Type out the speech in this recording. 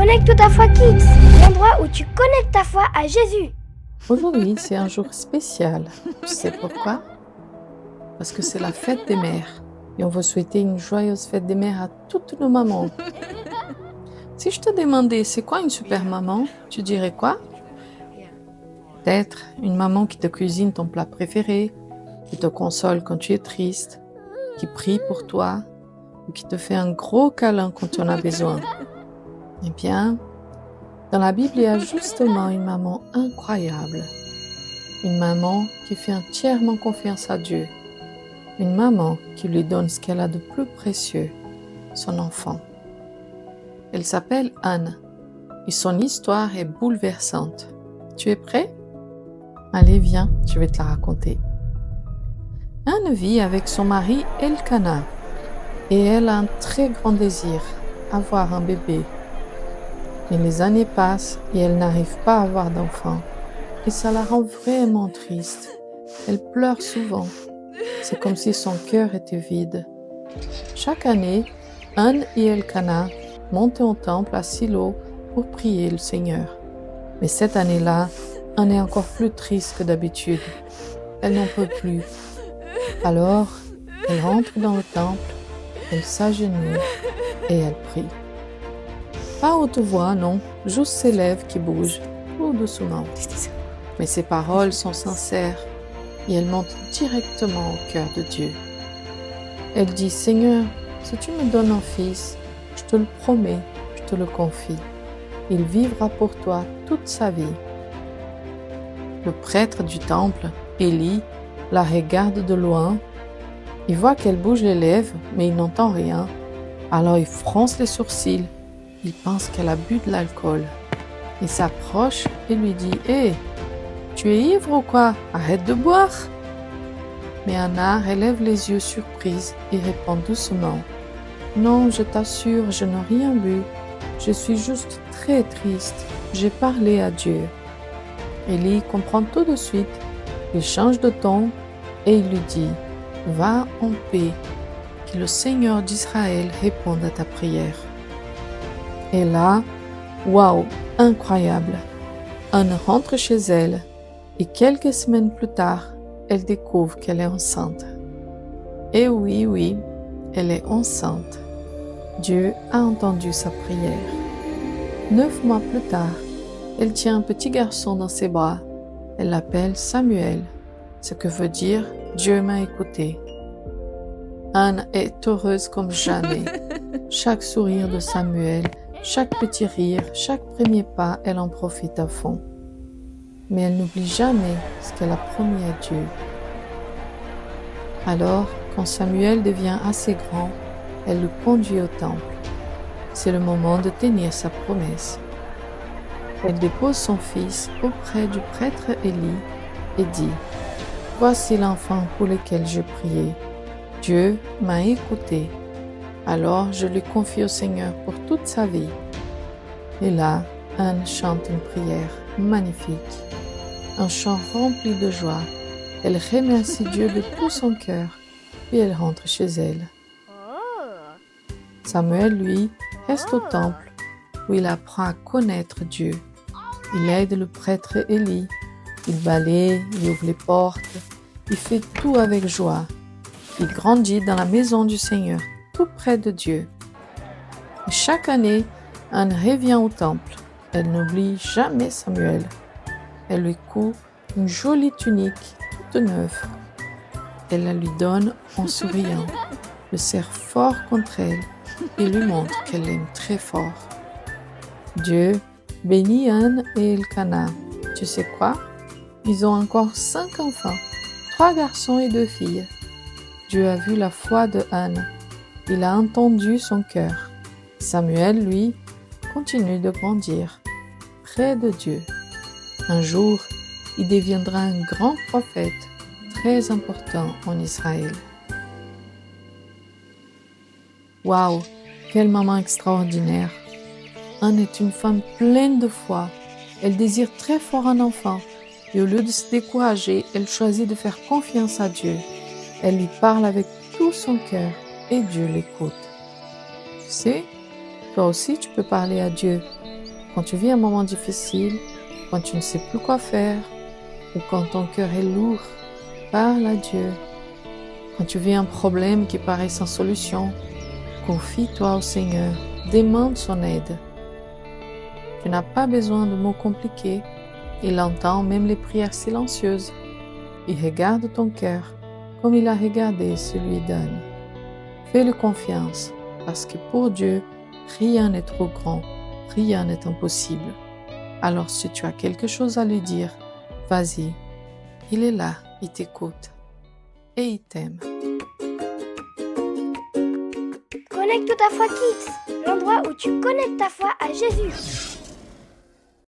Connecte ta foi Kids, l'endroit où tu connectes ta foi à Jésus. Aujourd'hui, c'est un jour spécial. Tu sais pourquoi? Parce que c'est la fête des mères. Et on veut souhaiter une joyeuse fête des mères à toutes nos mamans. Si je te demandais c'est quoi une super maman, tu dirais quoi? Peut-être une maman qui te cuisine ton plat préféré, qui te console quand tu es triste, qui prie pour toi, ou qui te fait un gros câlin quand tu en as besoin. Eh bien, dans la Bible, il y a justement une maman incroyable. Une maman qui fait entièrement confiance à Dieu. Une maman qui lui donne ce qu'elle a de plus précieux, son enfant. Elle s'appelle Anne et son histoire est bouleversante. Tu es prêt? Allez, viens, je vais te la raconter. Anne vit avec son mari Elkana et elle a un très grand désir, avoir un bébé. Mais les années passent et elle n'arrive pas à avoir d'enfant. Et ça la rend vraiment triste. Elle pleure souvent. C'est comme si son cœur était vide. Chaque année, Anne et Elkana montent au temple à Silo pour prier le Seigneur. Mais cette année-là, Anne est encore plus triste que d'habitude. Elle n'en peut plus. Alors, elle rentre dans le temple, elle s'agenouille et elle prie. Pas haute voix, non, juste ses lèvres qui bougent, tout doucement. Mais ses paroles sont sincères et elles montent directement au cœur de Dieu. Elle dit, Seigneur, si tu me donnes un fils, je te le promets, je te le confie. Il vivra pour toi toute sa vie. Le prêtre du temple, Élie, la regarde de loin. Il voit qu'elle bouge les lèvres, mais il n'entend rien. Alors il fronce les sourcils. Il pense qu'elle a bu de l'alcool. Il s'approche et lui dit « Hé, tu es ivre ou quoi? Arrête de boire !» Mais Anna relève les yeux surprise et répond doucement « Non, je t'assure, je n'ai rien bu. Je suis juste très triste. J'ai parlé à Dieu. » Élie comprend tout de suite. Il change de ton et il lui dit « Va en paix, que le Seigneur d'Israël réponde à ta prière. » Et là, waouh, incroyable! Anne rentre chez elle et quelques semaines plus tard, elle découvre qu'elle est enceinte. Et oui, elle est enceinte. Dieu a entendu sa prière. 9 mois plus tard, elle tient un petit garçon dans ses bras. Elle l'appelle Samuel, ce que veut dire « Dieu m'a écouté ». Anne est heureuse comme jamais. Chaque sourire de Samuel, chaque petit rire, chaque premier pas, elle en profite à fond. Mais elle n'oublie jamais ce qu'elle a promis à Dieu. Alors, quand Samuel devient assez grand, elle le conduit au temple. C'est le moment de tenir sa promesse. Elle dépose son fils auprès du prêtre Élie et dit « Voici l'enfant pour lequel je priais. Dieu m'a écouté. Alors je le confie au Seigneur pour toute sa vie. » Et là, Anne chante une prière magnifique. Un chant rempli de joie. Elle remercie Dieu de tout son cœur, puis elle rentre chez elle. Samuel, lui, reste au temple, où il apprend à connaître Dieu. Il aide le prêtre Élie. Il balaye, il ouvre les portes. Il fait tout avec joie. Il grandit dans la maison du Seigneur, tout près de Dieu. Et chaque année, Anne revient au temple. Elle n'oublie jamais Samuel. Elle lui coud une jolie tunique toute neuve. Elle la lui donne en souriant, le serre fort contre elle et lui montre qu'elle l'aime très fort. Dieu bénit Anne et Elkana. Tu sais quoi? Ils ont encore 5 enfants, 3 garçons et 2 filles. Dieu a vu la foi de Anne. Il a entendu son cœur. Samuel, lui, continue de grandir près de Dieu. Un jour, il deviendra un grand prophète très important en Israël. Waouh, quelle maman extraordinaire! Anne est une femme pleine de foi. Elle désire très fort un enfant et au lieu de se décourager, elle choisit de faire confiance à Dieu. Elle lui parle avec tout son cœur et Dieu l'écoute. Tu sais, toi aussi tu peux parler à Dieu quand tu vis un moment difficile, quand tu ne sais plus quoi faire, ou quand ton cœur est lourd, parle à Dieu. Quand tu vis un problème qui paraît sans solution, confie-toi au Seigneur, demande son aide. Tu n'as pas besoin de mots compliqués, il entend même les prières silencieuses. Il regarde ton cœur comme il a regardé celui d'Anne. Fais-lui confiance, parce que pour Dieu, rien n'est trop grand, rien n'est impossible. Alors si tu as quelque chose à lui dire, vas-y, il est là, il t'écoute et il t'aime. Connecte ta foi Kids, l'endroit où tu connectes ta foi à Jésus.